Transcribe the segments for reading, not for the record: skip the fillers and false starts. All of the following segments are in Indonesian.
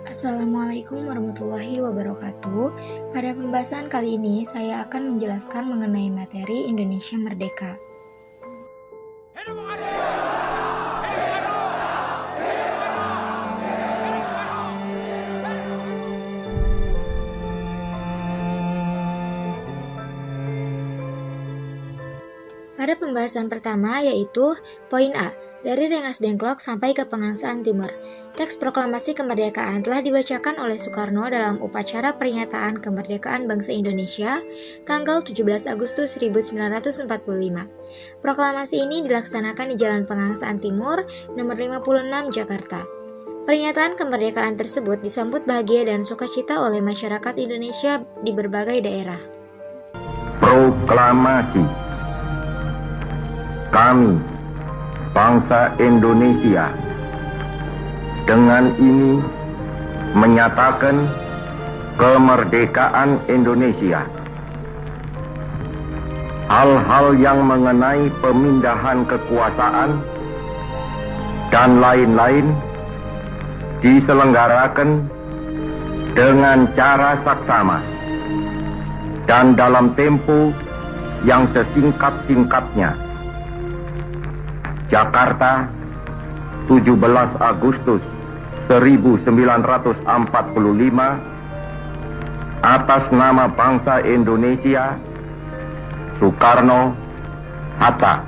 Assalamualaikum warahmatullahi wabarakatuh. Pada pembahasan kali ini, saya akan menjelaskan mengenai materi Indonesia Merdeka. Pada pembahasan pertama yaitu poin A, dari Rengas Dengklok sampai ke Pegangsaan Timur. Teks proklamasi kemerdekaan telah dibacakan oleh Soekarno dalam upacara peringatan kemerdekaan bangsa Indonesia tanggal 17 Agustus 1945. Proklamasi ini dilaksanakan di Jalan Pegangsaan Timur nomor 56 Jakarta. Pernyataan kemerdekaan tersebut disambut bahagia dan sukacita oleh masyarakat Indonesia di berbagai daerah. Proklamasi. Kami, bangsa Indonesia, dengan ini menyatakan kemerdekaan Indonesia. Hal-hal yang mengenai pemindahan kekuasaan dan lain-lain diselenggarakan dengan cara saksama dan dalam tempo yang sesingkat-singkatnya. Jakarta, 17 Agustus 1945, atas nama bangsa Indonesia, Soekarno, Hatta.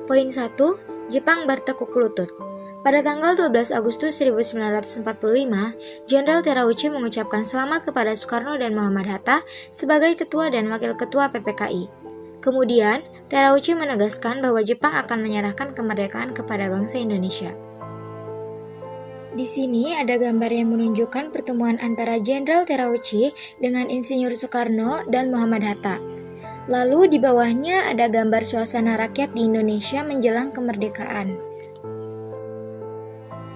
Poin 1. Jepang bertekuk lutut. Pada tanggal 12 Agustus 1945, Jenderal Terauchi mengucapkan selamat kepada Soekarno dan Muhammad Hatta sebagai Ketua dan Wakil Ketua PPKI. Kemudian, Terauchi menegaskan bahwa Jepang akan menyerahkan kemerdekaan kepada bangsa Indonesia. Di sini ada gambar yang menunjukkan pertemuan antara Jenderal Terauchi dengan Insinyur Soekarno dan Muhammad Hatta. Lalu di bawahnya ada gambar suasana rakyat di Indonesia menjelang kemerdekaan.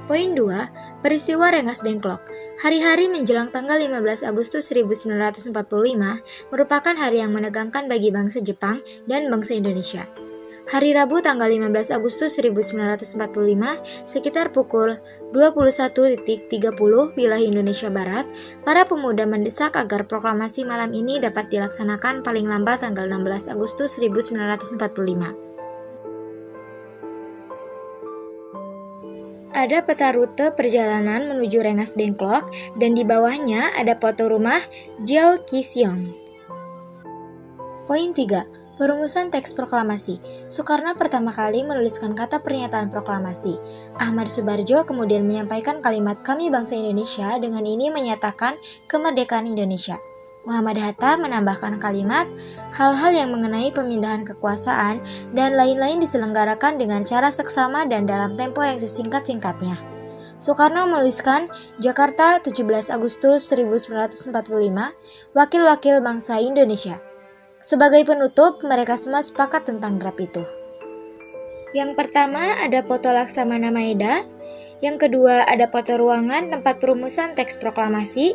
Poin 2. Peristiwa Rengas Dengklok. Hari-hari menjelang tanggal 15 Agustus 1945 merupakan hari yang menegangkan bagi bangsa Jepang dan bangsa Indonesia. Hari Rabu tanggal 15 Agustus 1945 sekitar pukul 21.30 wilayah Indonesia Barat, para pemuda mendesak agar proklamasi malam ini dapat dilaksanakan paling lambat tanggal 16 Agustus 1945. Ada peta rute perjalanan menuju Rengas Dengklok dan di bawahnya ada foto rumah Jiao Qisiong. Poin 3. Perumusan teks proklamasi. Soekarno pertama kali menuliskan kata pernyataan proklamasi. Ahmad Subarjo kemudian menyampaikan kalimat "Kami bangsa Indonesia" dengan ini menyatakan kemerdekaan Indonesia. Muhammad Hatta menambahkan kalimat, hal-hal yang mengenai pemindahan kekuasaan dan lain-lain diselenggarakan dengan cara seksama dan dalam tempo yang sesingkat-singkatnya. Soekarno menuliskan, Jakarta 17 Agustus 1945, Wakil-wakil bangsa Indonesia. Sebagai penutup, mereka semua sepakat tentang draft itu. Yang pertama ada foto Laksamana Maeda, yang kedua ada foto ruangan tempat perumusan teks proklamasi,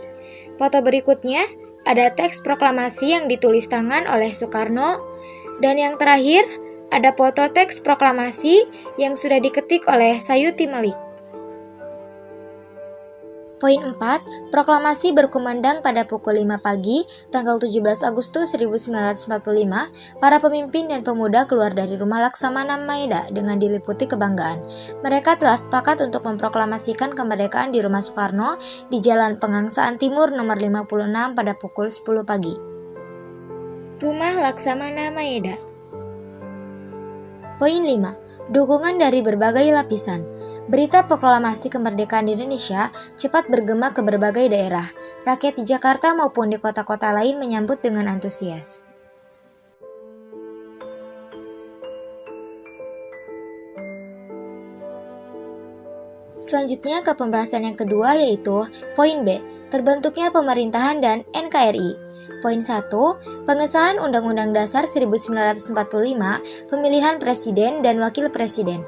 foto berikutnya ada teks proklamasi yang ditulis tangan oleh Soekarno, dan yang terakhir ada foto teks proklamasi yang sudah diketik oleh Sayuti Malik. Poin 4. Proklamasi berkumandang pada pukul 5 pagi, tanggal 17 Agustus 1945, para pemimpin dan pemuda keluar dari rumah Laksamana Maeda dengan diliputi kebanggaan. Mereka telah sepakat untuk memproklamasikan kemerdekaan di rumah Soekarno di Jalan Pegangsaan Timur nomor 56 pada pukul 10 pagi. Rumah Laksamana Maeda. Poin 5. Dukungan dari berbagai lapisan. Berita proklamasi kemerdekaan Indonesia cepat bergema ke berbagai daerah. Rakyat di Jakarta maupun di kota-kota lain menyambut dengan antusias. Selanjutnya ke pembahasan yang kedua yaitu poin B, terbentuknya pemerintahan dan NKRI. Poin 1, pengesahan Undang-Undang Dasar 1945, pemilihan presiden dan wakil presiden.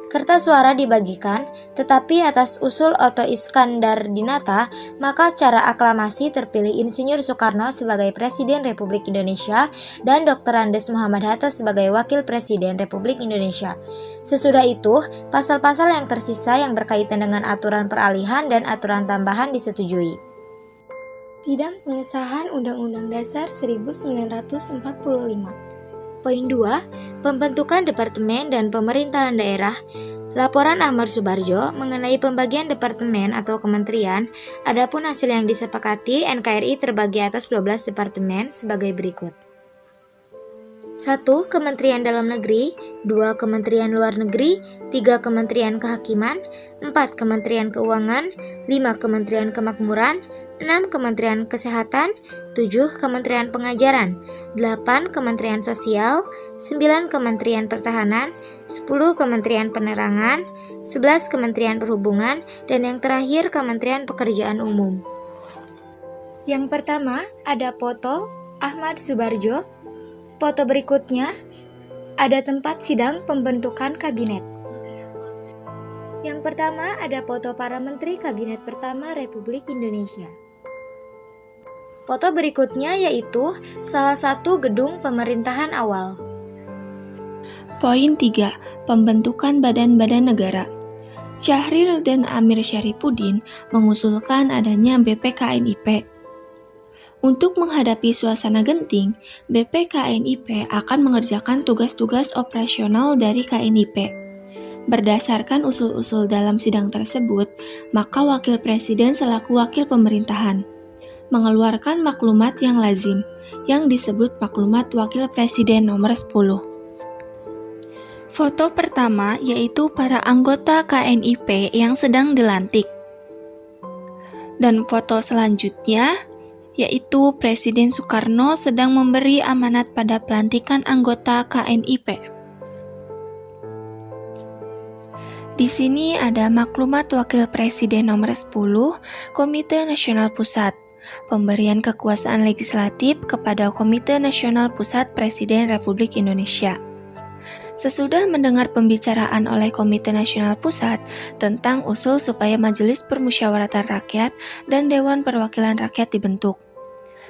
Kertas suara dibagikan, tetapi atas usul Otto Iskandar Dinata, maka secara aklamasi terpilih Insinyur Soekarno sebagai Presiden Republik Indonesia dan Dr. Andes Muhammad Hatta sebagai Wakil Presiden Republik Indonesia. Sesudah itu, pasal-pasal yang tersisa yang berkaitan dengan aturan peralihan dan aturan tambahan disetujui. Sidang pengesahan Undang-Undang Dasar 1945. Poin 2. Pembentukan Departemen dan Pemerintahan Daerah. Laporan Ahmad Subarjo mengenai pembagian departemen atau kementerian, adapun hasil yang disepakati NKRI terbagi atas 12 departemen sebagai berikut. 1. Kementerian Dalam Negeri, 2. Kementerian Luar Negeri, 3. Kementerian Kehakiman, 4. Kementerian Keuangan, 5. Kementerian Kemakmuran, 6. Kementerian Kesehatan, 7. Kementerian Pengajaran, 8. Kementerian Sosial, 9. Kementerian Pertahanan, 10. Kementerian Penerangan, 11. Kementerian Perhubungan, dan yang terakhir Kementerian Pekerjaan Umum. Yang pertama ada foto Ahmad Subarjo. Foto berikutnya ada tempat sidang pembentukan kabinet. Yang pertama ada foto para menteri kabinet pertama Republik Indonesia. Foto berikutnya yaitu salah satu gedung pemerintahan awal. Poin 3. Pembentukan badan-badan negara. Syahrir dan Amir Syarifuddin mengusulkan adanya BPKNIP. Untuk menghadapi suasana genting, BPKNIP akan mengerjakan tugas-tugas operasional dari KNIP. Berdasarkan usul-usul dalam sidang tersebut, maka Wakil Presiden selaku wakil pemerintahan mengeluarkan maklumat yang lazim, yang disebut Maklumat Wakil Presiden nomor 10. Foto pertama yaitu para anggota KNIP yang sedang dilantik. Dan foto selanjutnya yaitu Presiden Soekarno sedang memberi amanat pada pelantikan anggota KNIP. Di sini ada Maklumat Wakil Presiden nomor 10, Komite Nasional Pusat, pemberian kekuasaan legislatif kepada Komite Nasional Pusat Presiden Republik Indonesia. Sesudah mendengar pembicaraan oleh Komite Nasional Pusat tentang usul supaya Majelis Permusyawaratan Rakyat dan Dewan Perwakilan Rakyat dibentuk.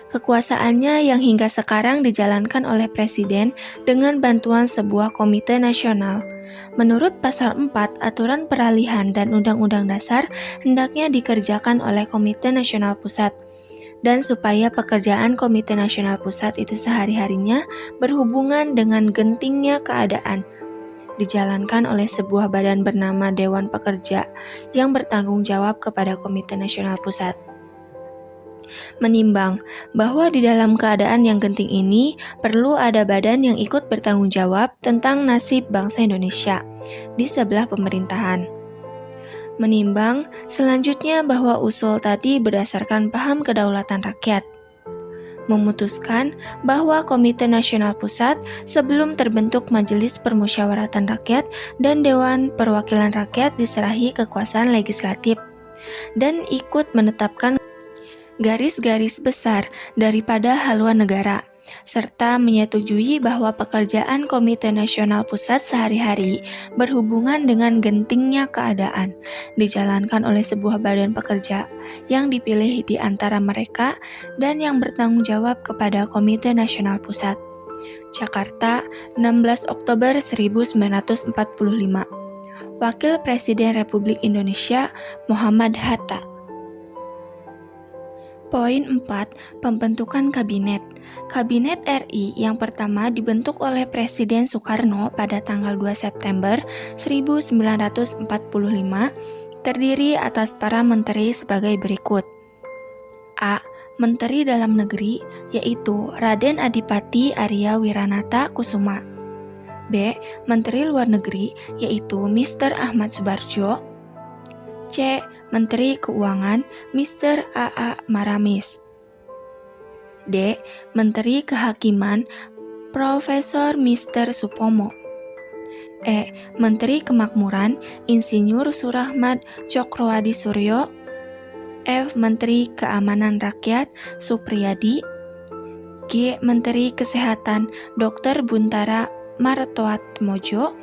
Kekuasaannya yang hingga sekarang dijalankan oleh Presiden dengan bantuan sebuah komite nasional. Menurut Pasal 4 Aturan Peralihan dan Undang-Undang Dasar hendaknya dikerjakan oleh Komite Nasional Pusat. Dan supaya pekerjaan Komite Nasional Pusat itu sehari-harinya berhubungan dengan gentingnya keadaan, dijalankan oleh sebuah badan bernama Dewan Pekerja yang bertanggung jawab kepada Komite Nasional Pusat. Menimbang bahwa di dalam keadaan yang genting ini perlu ada badan yang ikut bertanggung jawab tentang nasib bangsa Indonesia di sebelah pemerintahan. Menimbang selanjutnya bahwa usul tadi berdasarkan paham kedaulatan rakyat. Memutuskan bahwa Komite Nasional Pusat sebelum terbentuk Majelis Permusyawaratan Rakyat dan Dewan Perwakilan Rakyat diserahi kekuasaan legislatif dan ikut menetapkan garis-garis besar daripada haluan negara, serta menyetujui bahwa pekerjaan Komite Nasional Pusat sehari-hari berhubungan dengan gentingnya keadaan, dijalankan oleh sebuah badan pekerja yang dipilih di antara mereka dan yang bertanggung jawab kepada Komite Nasional Pusat. Jakarta, 16 Oktober 1945. Wakil Presiden Republik Indonesia Muhammad Hatta. Poin 4. Pembentukan Kabinet. Kabinet RI yang pertama dibentuk oleh Presiden Soekarno pada tanggal 2 September 1945 terdiri atas para menteri sebagai berikut. A. Menteri Dalam Negeri yaitu Raden Adipati Arya Wiranata Kusuma. B. Menteri Luar Negeri yaitu Mr. Ahmad Subarjo. C. Menteri Keuangan Mr. A.A. Maramis. D. Menteri Kehakiman Profesor Mr. Supomo. E. Menteri Kemakmuran Insinyur Surahmad Cokroadi Suryo. F. Menteri Keamanan Rakyat Supriyadi. G. Menteri Kesehatan Dr. Buntara Martoatmojo.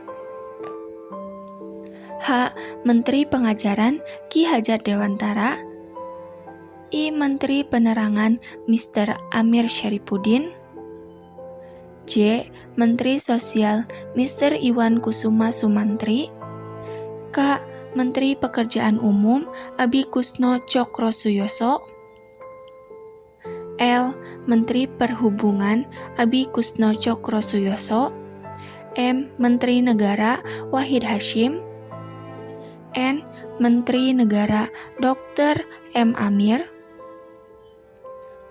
H. Menteri Pengajaran Ki Hajar Dewantara. I. Menteri Penerangan Mr. Amir Syarifuddin. J. Menteri Sosial Mr. Iwan Kusuma Sumantri. K. Menteri Pekerjaan Umum Abi Kusno Cokrosuyoso. L. Menteri Perhubungan Abi Kusno Cokrosuyoso. M. Menteri Negara Wahid Hasyim. N. Menteri Negara Dr. M. Amir.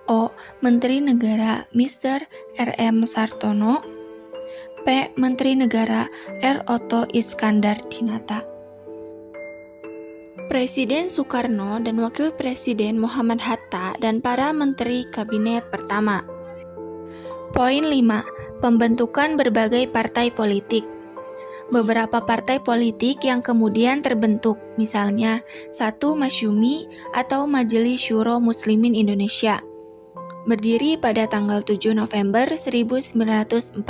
O. Menteri Negara Mr. R.M. Sartono. P. Menteri Negara R. Otto Iskandar Dinata. Presiden Soekarno dan Wakil Presiden Muhammad Hatta dan para Menteri Kabinet pertama. Poin 5. Pembentukan berbagai partai politik. Beberapa partai politik yang kemudian terbentuk, misalnya 1. Masyumi atau Majelis Syuro Muslimin Indonesia, berdiri pada tanggal 7 November 1945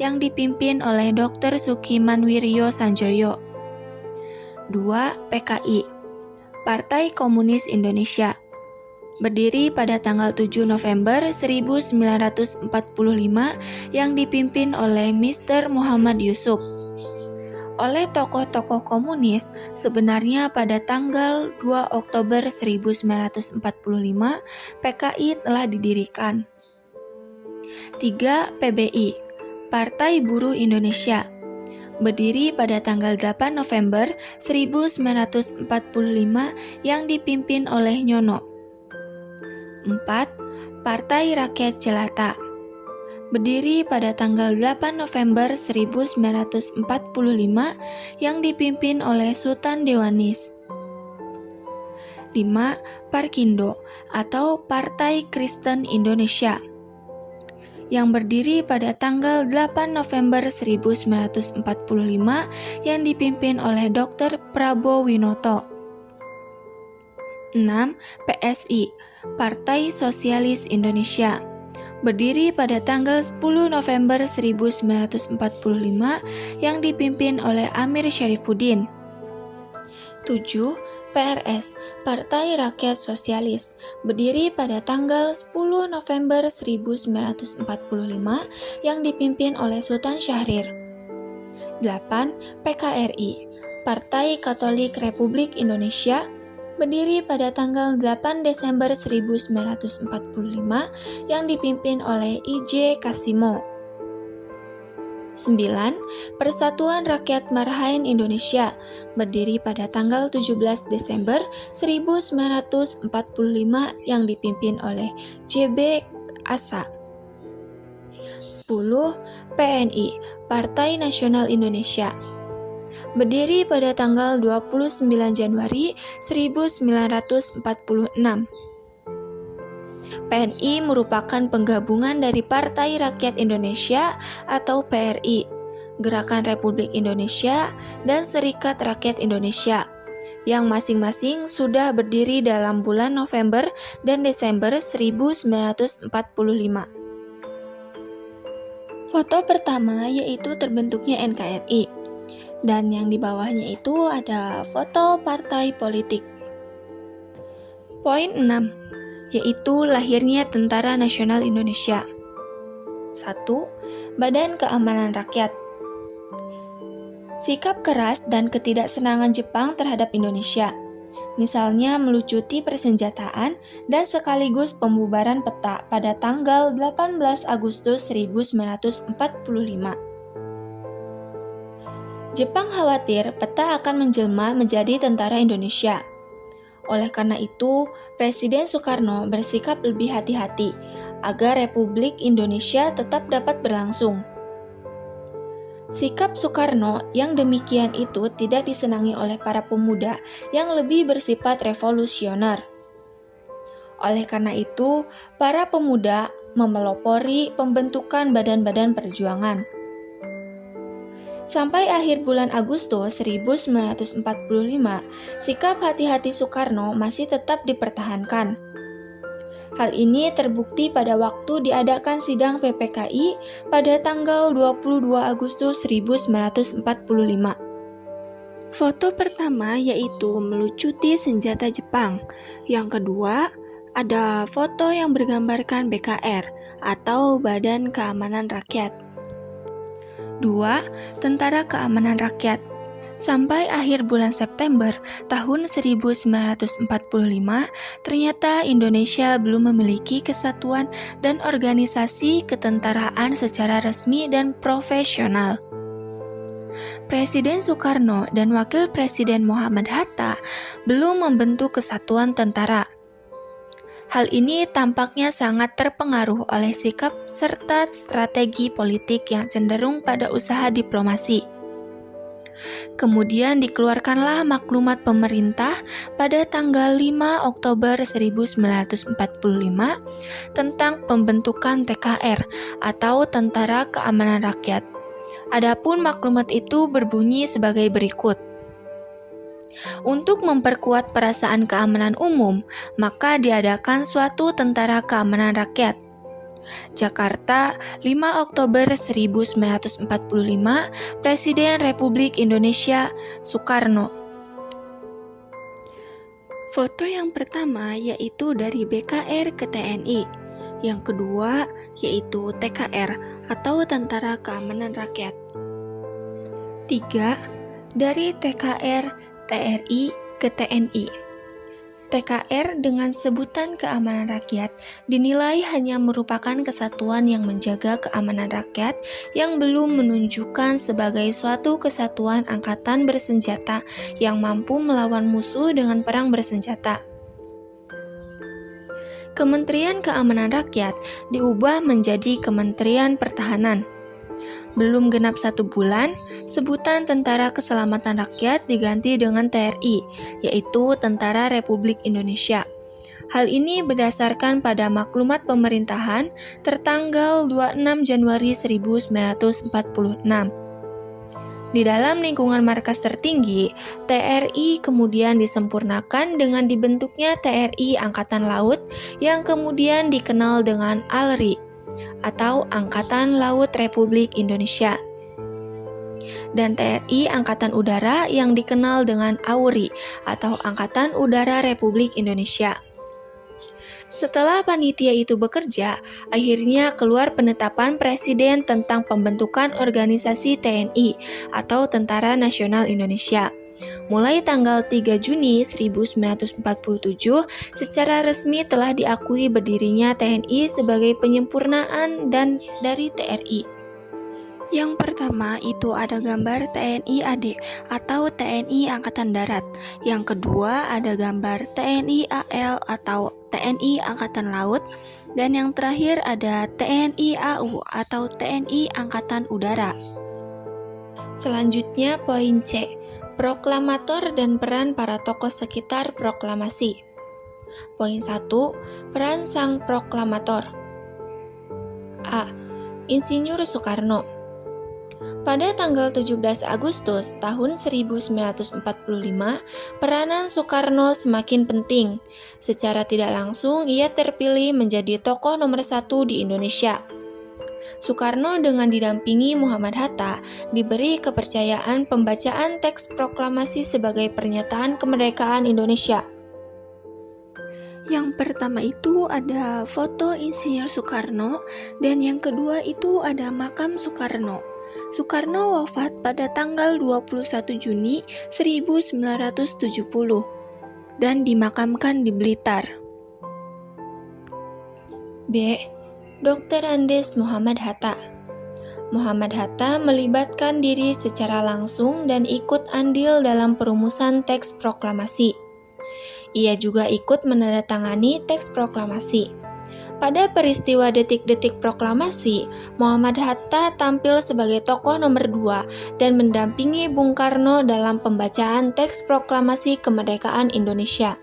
yang dipimpin oleh Dr. Sukimanwiryo Sanjoyo. 2. PKI, Partai Komunis Indonesia, berdiri pada tanggal 7 November 1945 yang dipimpin oleh Mr. Muhammad Yusuf. Oleh tokoh-tokoh komunis, sebenarnya pada tanggal 2 Oktober 1945, PKI telah didirikan. 3. PBI, Partai Buruh Indonesia, berdiri pada tanggal 8 November 1945 yang dipimpin oleh Nyono. 4. Partai Rakyat Jelata, berdiri pada tanggal 8 November 1945 yang dipimpin oleh Sultan Dewanis. 5. Parkindo atau Partai Kristen Indonesia, yang berdiri pada tanggal 8 November 1945 yang dipimpin oleh Dr. Prabowo Winoto. 6. PSI, Partai Sosialis Indonesia, berdiri pada tanggal 10 November 1945 yang dipimpin oleh Amir Syarifuddin. 7. PRS, Partai Rakyat Sosialis, berdiri pada tanggal 10 November 1945 yang dipimpin oleh Sultan Syahrir. 8. PKRI, Partai Katolik Republik Indonesia, berdiri pada tanggal 8 Desember 1945 yang dipimpin oleh I.J. Kasimo. 9. Persatuan Rakyat Marhaen Indonesia, berdiri pada tanggal 17 Desember 1945 yang dipimpin oleh J.B. Asa. 10. PNI, Partai Nasional Indonesia, berdiri pada tanggal 29 Januari 1946. PNI merupakan penggabungan dari Partai Rakyat Indonesia atau PRI, Gerakan Republik Indonesia, dan Serikat Rakyat Indonesia, yang masing-masing sudah berdiri dalam bulan November dan Desember 1945. Foto pertama yaitu terbentuknya NKRI, dan yang di bawahnya itu ada foto partai politik. Poin 6, yaitu lahirnya Tentara Nasional Indonesia. 1. Badan Keamanan Rakyat. Sikap keras dan ketidaksenangan Jepang terhadap Indonesia, misalnya melucuti persenjataan dan sekaligus pembubaran peta pada tanggal 18 Agustus 1945. Jepang khawatir peta akan menjelma menjadi tentara Indonesia. Oleh karena itu, Presiden Soekarno bersikap lebih hati-hati agar Republik Indonesia tetap dapat berlangsung. Sikap Soekarno yang demikian itu tidak disenangi oleh para pemuda yang lebih bersifat revolusioner. Oleh karena itu, para pemuda memelopori pembentukan badan-badan perjuangan. Sampai akhir bulan Agustus 1945, sikap hati-hati Soekarno masih tetap dipertahankan. Hal ini terbukti pada waktu diadakan sidang PPKI pada tanggal 22 Agustus 1945. Foto pertama yaitu melucuti senjata Jepang. Yang kedua, ada foto yang bergambarkan BKR atau Badan Keamanan Rakyat. 2. Tentara Keamanan Rakyat. Sampai akhir bulan September tahun 1945, ternyata Indonesia belum memiliki kesatuan dan organisasi ketentaraan secara resmi dan profesional. Presiden Soekarno dan Wakil Presiden Muhammad Hatta belum membentuk kesatuan tentara. Hal ini tampaknya sangat terpengaruh oleh sikap serta strategi politik yang cenderung pada usaha diplomasi. Kemudian dikeluarkanlah maklumat pemerintah pada tanggal 5 Oktober 1945 tentang pembentukan TKR atau Tentara Keamanan Rakyat. Adapun maklumat itu berbunyi sebagai berikut. Untuk memperkuat perasaan keamanan umum, maka diadakan suatu Tentara Keamanan Rakyat. Jakarta, 5 Oktober 1945, Presiden Republik Indonesia Soekarno. Foto yang pertama yaitu dari BKR ke TNI. Yang kedua yaitu TKR atau Tentara Keamanan Rakyat. 3. Dari TKR, TRI ke TNI. TKR dengan sebutan keamanan rakyat dinilai hanya merupakan kesatuan yang menjaga keamanan rakyat yang belum menunjukkan sebagai suatu kesatuan angkatan bersenjata yang mampu melawan musuh dengan perang bersenjata. Kementerian Keamanan Rakyat diubah menjadi Kementerian Pertahanan. Belum genap 1 bulan, sebutan Tentara Keselamatan Rakyat diganti dengan TRI, yaitu Tentara Republik Indonesia. Hal ini berdasarkan pada maklumat pemerintahan tertanggal 26 Januari 1946. Di dalam lingkungan markas tertinggi, TRI kemudian disempurnakan dengan dibentuknya TRI Angkatan Laut yang kemudian dikenal dengan ALRI atau Angkatan Laut Republik Indonesia, dan TRI Angkatan Udara yang dikenal dengan AURI atau Angkatan Udara Republik Indonesia. Setelah panitia itu bekerja, akhirnya keluar penetapan Presiden tentang pembentukan organisasi TNI atau Tentara Nasional Indonesia. Mulai tanggal 3 Juni 1947, secara resmi telah diakui berdirinya TNI sebagai penyempurnaan dan dari TRI. Yang pertama itu ada gambar TNI AD atau TNI Angkatan Darat. Yang kedua ada gambar TNI AL atau TNI Angkatan Laut. Dan yang terakhir ada TNI AU atau TNI Angkatan Udara. Selanjutnya poin C. Proklamator dan peran para tokoh sekitar proklamasi. Poin 1. Peran sang proklamator. A. Insinyur Soekarno. Pada tanggal 17 Agustus tahun 1945, peranan Soekarno semakin penting. Secara tidak langsung, ia terpilih menjadi tokoh nomor 1 di Indonesia. Soekarno dengan didampingi Muhammad Hatta diberi kepercayaan pembacaan teks proklamasi sebagai pernyataan kemerdekaan Indonesia. Yang pertama itu ada foto Insinyur Soekarno dan yang kedua itu ada makam Soekarno. Soekarno wafat pada tanggal 21 Juni 1970 dan dimakamkan di Blitar. B. Dr. Andes Muhammad Hatta. Muhammad Hatta melibatkan diri secara langsung dan ikut andil dalam perumusan teks proklamasi. Ia juga ikut menandatangani teks proklamasi. Pada peristiwa detik-detik proklamasi, Muhammad Hatta tampil sebagai tokoh nomor 2 dan mendampingi Bung Karno dalam pembacaan teks proklamasi kemerdekaan Indonesia.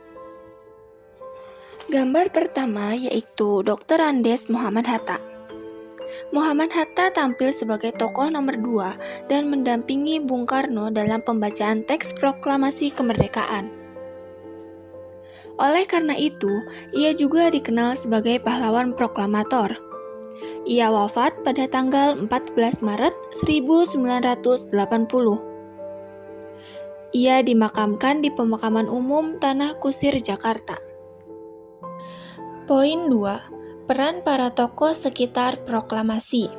Gambar pertama yaitu Dr. Andes Muhammad Hatta. Muhammad Hatta tampil sebagai tokoh nomor 2 dan mendampingi Bung Karno dalam pembacaan teks proklamasi kemerdekaan. Oleh karena itu, ia juga dikenal sebagai pahlawan proklamator. Ia wafat pada tanggal 14 Maret 1980. Ia dimakamkan di Pemakaman Umum Tanah Kusir, Jakarta. Poin 2. Peran para tokoh sekitar proklamasi.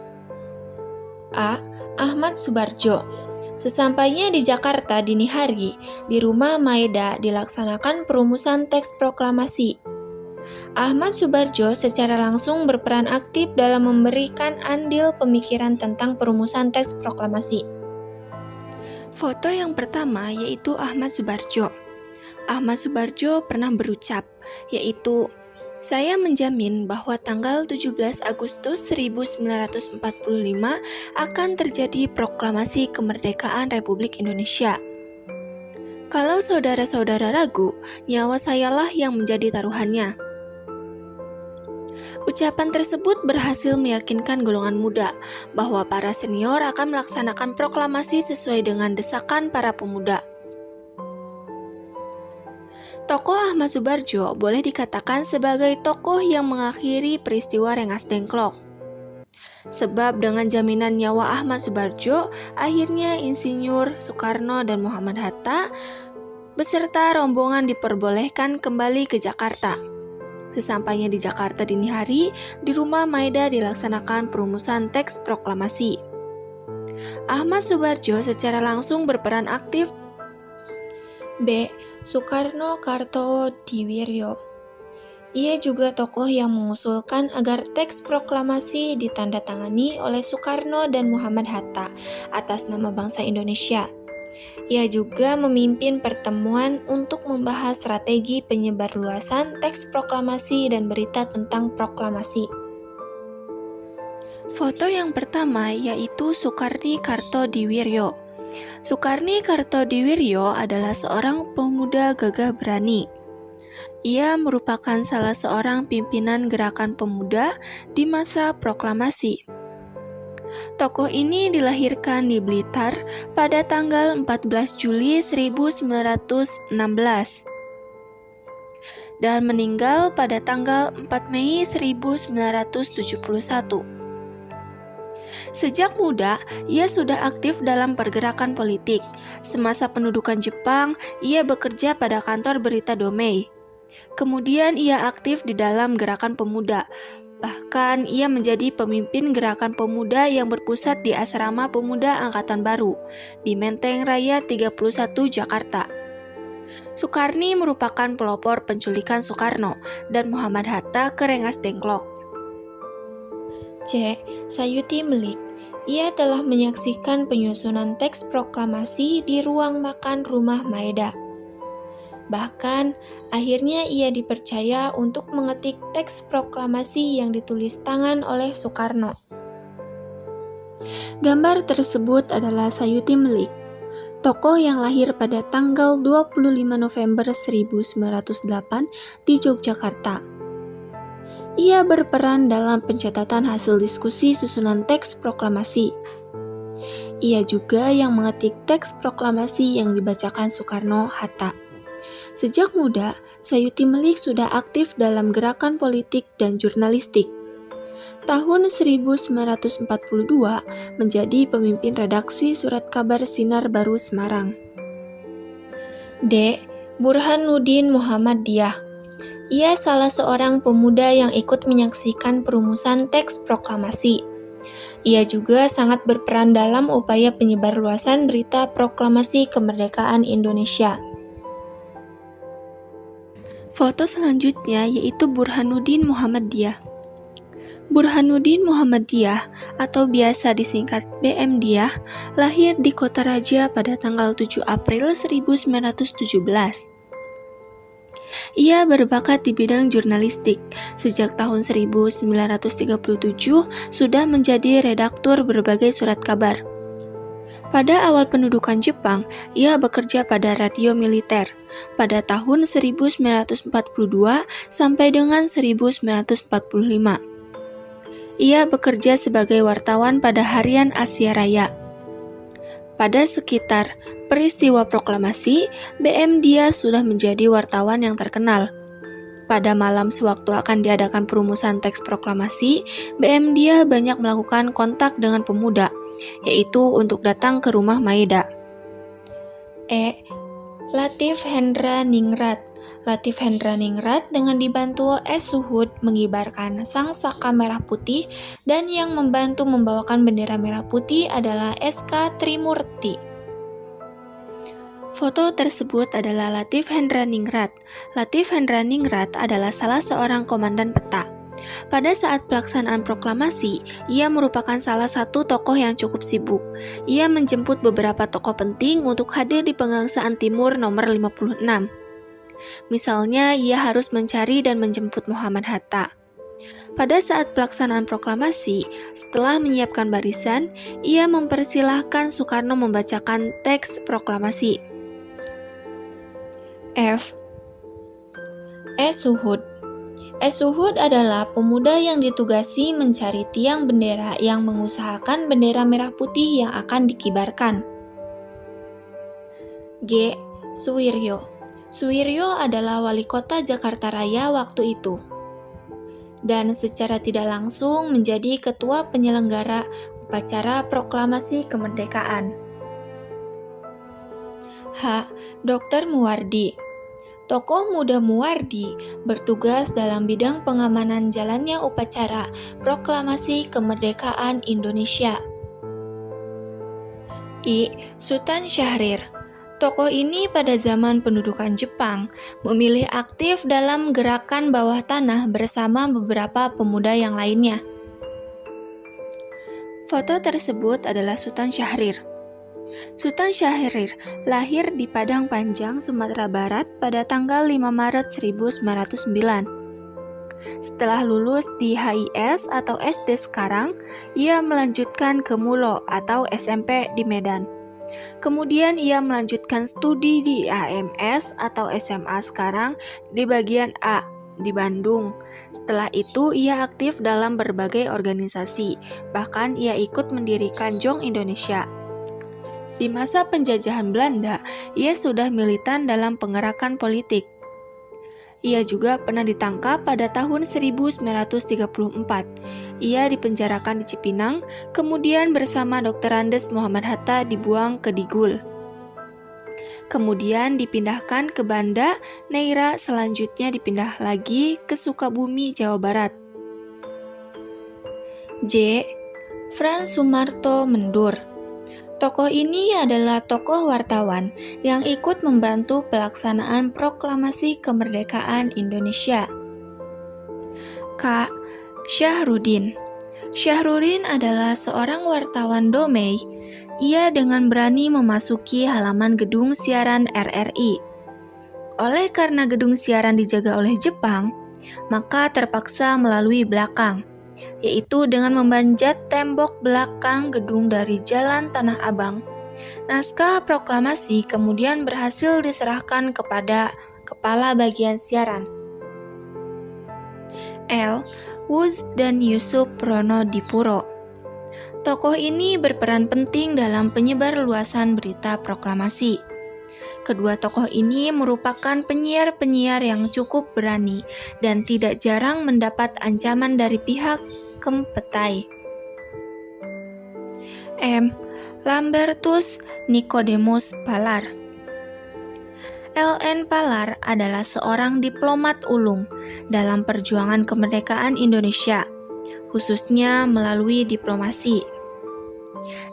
A. Ahmad Soebardjo. Sesampainya di Jakarta dini hari, di Rumah Maeda dilaksanakan perumusan teks proklamasi. Ahmad Soebardjo secara langsung berperan aktif dalam memberikan andil pemikiran tentang perumusan teks proklamasi. Foto yang pertama yaitu Ahmad Soebardjo. Ahmad Soebardjo pernah berucap, yaitu, "Saya menjamin bahwa tanggal 17 Agustus 1945 akan terjadi proklamasi kemerdekaan Republik Indonesia. Kalau saudara-saudara ragu, nyawa sayalah yang menjadi taruhannya." Ucapan tersebut berhasil meyakinkan golongan muda bahwa para senior akan melaksanakan proklamasi sesuai dengan desakan para pemuda. Tokoh Ahmad Soebardjo boleh dikatakan sebagai tokoh yang mengakhiri peristiwa Rengas Dengklok. Sebab dengan jaminan nyawa Ahmad Soebardjo, akhirnya Insinyur Soekarno dan Muhammad Hatta beserta rombongan diperbolehkan kembali ke Jakarta. Sesampainya di Jakarta dini hari, di Rumah Maeda dilaksanakan perumusan teks proklamasi. Ahmad Soebardjo secara langsung berperan aktif. B. Soekarno Kartodiwiryo. Ia juga tokoh yang mengusulkan agar teks proklamasi ditandatangani oleh Soekarno dan Muhammad Hatta atas nama bangsa Indonesia. Ia juga memimpin pertemuan untuk membahas strategi penyebarluasan teks proklamasi dan berita tentang proklamasi. Foto yang pertama yaitu Soekarni Kartodiwiryo. Soekarni Kartodiwiryo adalah seorang pemuda gagah berani. Ia merupakan salah seorang pimpinan gerakan pemuda di masa proklamasi. Tokoh ini dilahirkan di Blitar pada tanggal 14 Juli 1916 dan meninggal pada tanggal 4 Mei 1971. Sejak muda, ia sudah aktif dalam pergerakan politik. Semasa pendudukan Jepang, ia bekerja pada kantor berita Domei. Kemudian ia aktif di dalam gerakan pemuda. Bahkan ia menjadi pemimpin gerakan pemuda yang berpusat di Asrama Pemuda Angkatan Baru di Menteng Raya 31 Jakarta. Soekarni merupakan pelopor penculikan Soekarno dan Muhammad Hatta ke Rengas Dengklok. C. Sayuti Melik. Ia telah menyaksikan penyusunan teks proklamasi di ruang makan Rumah Maeda. Bahkan, akhirnya ia dipercaya untuk mengetik teks proklamasi yang ditulis tangan oleh Soekarno. Gambar tersebut adalah Sayuti Melik, tokoh yang lahir pada tanggal 25 November 1908 di Yogyakarta. Ia berperan dalam pencatatan hasil diskusi susunan teks proklamasi. Ia juga yang mengetik teks proklamasi yang dibacakan Soekarno-Hatta. Sejak muda, Sayuti Melik sudah aktif dalam gerakan politik dan jurnalistik. Tahun 1942 menjadi pemimpin redaksi Surat Kabar Sinar Baru Semarang. D. Burhanuddin Muhammadiyah. Ia salah seorang pemuda yang ikut menyaksikan perumusan teks proklamasi. Ia juga sangat berperan dalam upaya penyebarluasan berita proklamasi kemerdekaan Indonesia. Foto selanjutnya yaitu Burhanuddin Muhammadiyah. Burhanuddin Muhammadiyah atau biasa disingkat BM Diyah lahir di Kota Raja pada tanggal 7 April 1917. Ia berbakat di bidang jurnalistik. Sejak tahun 1937 sudah menjadi redaktur berbagai surat kabar. Pada awal pendudukan Jepang, ia bekerja pada radio militer pada tahun 1942 sampai dengan 1945. Ia bekerja sebagai wartawan pada harian Asia Raya. Pada sekitar peristiwa proklamasi, BM Diyah sudah menjadi wartawan yang terkenal. Pada malam sewaktu akan diadakan perumusan teks proklamasi, BM Diyah banyak melakukan kontak dengan pemuda, yaitu untuk datang ke Rumah Maeda. E. Latif Hendra Ningrat. Latif Hendra Ningrat dengan dibantu S. Suhud mengibarkan sang saka merah putih, dan yang membantu membawakan bendera merah putih adalah S.K. Trimurti. Foto tersebut adalah Latif Hendra Ningrat. Latif Hendra Ningrat adalah salah seorang komandan peta. Pada saat pelaksanaan proklamasi, ia merupakan salah satu tokoh yang cukup sibuk. Ia menjemput beberapa tokoh penting untuk hadir di Pegangsaan Timur nomor 56. Misalnya, ia harus mencari dan menjemput Muhammad Hatta. Pada saat pelaksanaan proklamasi, setelah menyiapkan barisan, ia mempersilahkan Soekarno membacakan teks proklamasi. F. S. Suhud. S. Suhud adalah pemuda yang ditugasi mencari tiang bendera yang mengusahakan bendera merah putih yang akan dikibarkan. G. Suwiryo. Suwiryo adalah wali kota Jakarta Raya waktu itu, dan secara tidak langsung menjadi ketua penyelenggara upacara proklamasi kemerdekaan. H. Dr. Muwardi. Tokoh muda Muwardi bertugas dalam bidang pengamanan jalannya upacara proklamasi kemerdekaan Indonesia. I. Sultan Syahrir. Tokoh ini pada zaman pendudukan Jepang memilih aktif dalam gerakan bawah tanah bersama beberapa pemuda yang lainnya. Foto tersebut adalah Sultan Syahrir. Sultan Syahrir lahir di Padang Panjang, Sumatera Barat pada tanggal 5 Maret 1909. Setelah lulus di HIS atau SD sekarang, ia melanjutkan ke Mulo atau SMP di Medan. Kemudian ia melanjutkan studi di AMS atau SMA sekarang di bagian A di Bandung. Setelah itu ia aktif dalam berbagai organisasi, bahkan ia ikut mendirikan Jong Indonesia. Di masa penjajahan Belanda, ia sudah militan dalam pengerakan politik. Ia juga pernah ditangkap pada tahun 1934. Ia dipenjarakan di Cipinang, kemudian bersama Dr. Andes Muhammad Hatta dibuang ke Digul. Kemudian dipindahkan ke Banda Neira, selanjutnya dipindah lagi ke Sukabumi, Jawa Barat. J. Frans Sumarto Mendur. Tokoh ini adalah tokoh wartawan yang ikut membantu pelaksanaan proklamasi kemerdekaan Indonesia. K. Syahrudin. Syahrudin adalah seorang wartawan Domei. Ia dengan berani memasuki halaman gedung siaran RRI. Oleh karena gedung siaran dijaga oleh Jepang, maka terpaksa melalui belakang, yaitu dengan memanjat tembok belakang gedung dari Jalan Tanah Abang. Naskah proklamasi kemudian berhasil diserahkan kepada kepala bagian siaran. L. Wuz dan Yusuf Pronodipuro. Tokoh ini berperan penting dalam penyebar luasan berita proklamasi. Kedua tokoh ini merupakan penyiar-penyiar yang cukup berani dan tidak jarang mendapat ancaman dari pihak Kempetai. M. Lambertus Nicodemus Palar. L.N. Palar adalah seorang diplomat ulung dalam perjuangan kemerdekaan Indonesia, khususnya melalui diplomasi.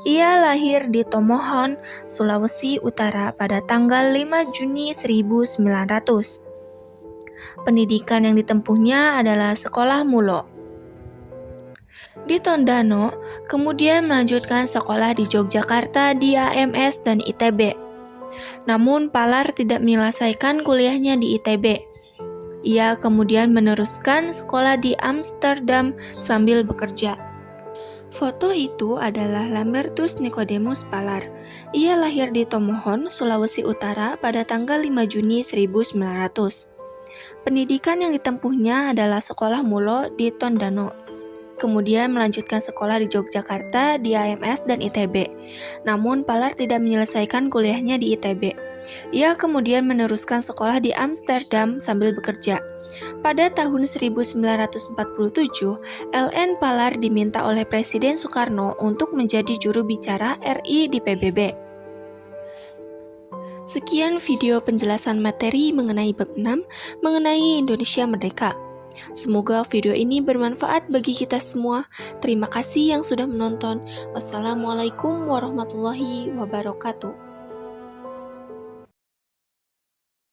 Ia lahir di Tomohon, Sulawesi Utara pada tanggal 5 Juni 1900. Pendidikan yang ditempuhnya adalah sekolah Mulo. Di Tondano, kemudian melanjutkan sekolah di Yogyakarta di AMS dan ITB. Namun Palar tidak menyelesaikan kuliahnya di ITB. Ia kemudian meneruskan sekolah di Amsterdam sambil bekerja. Foto itu adalah Lambertus Nicodemus Palar. Ia lahir di Tomohon, Sulawesi Utara pada tanggal 5 Juni 1900. Pendidikan yang ditempuhnya adalah sekolah Mulo di Tondano. Kemudian melanjutkan sekolah di Yogyakarta di AMS dan ITB. Namun Palar tidak menyelesaikan kuliahnya di ITB. Ia kemudian meneruskan sekolah di Amsterdam sambil bekerja. Pada tahun 1947, L.N. Palar diminta oleh Presiden Soekarno untuk menjadi juru bicara RI di PBB. Sekian video penjelasan materi mengenai bab 6 mengenai Indonesia Merdeka. Semoga video ini bermanfaat bagi kita semua. Terima kasih yang sudah menonton. Wassalamualaikum warahmatullahi wabarakatuh.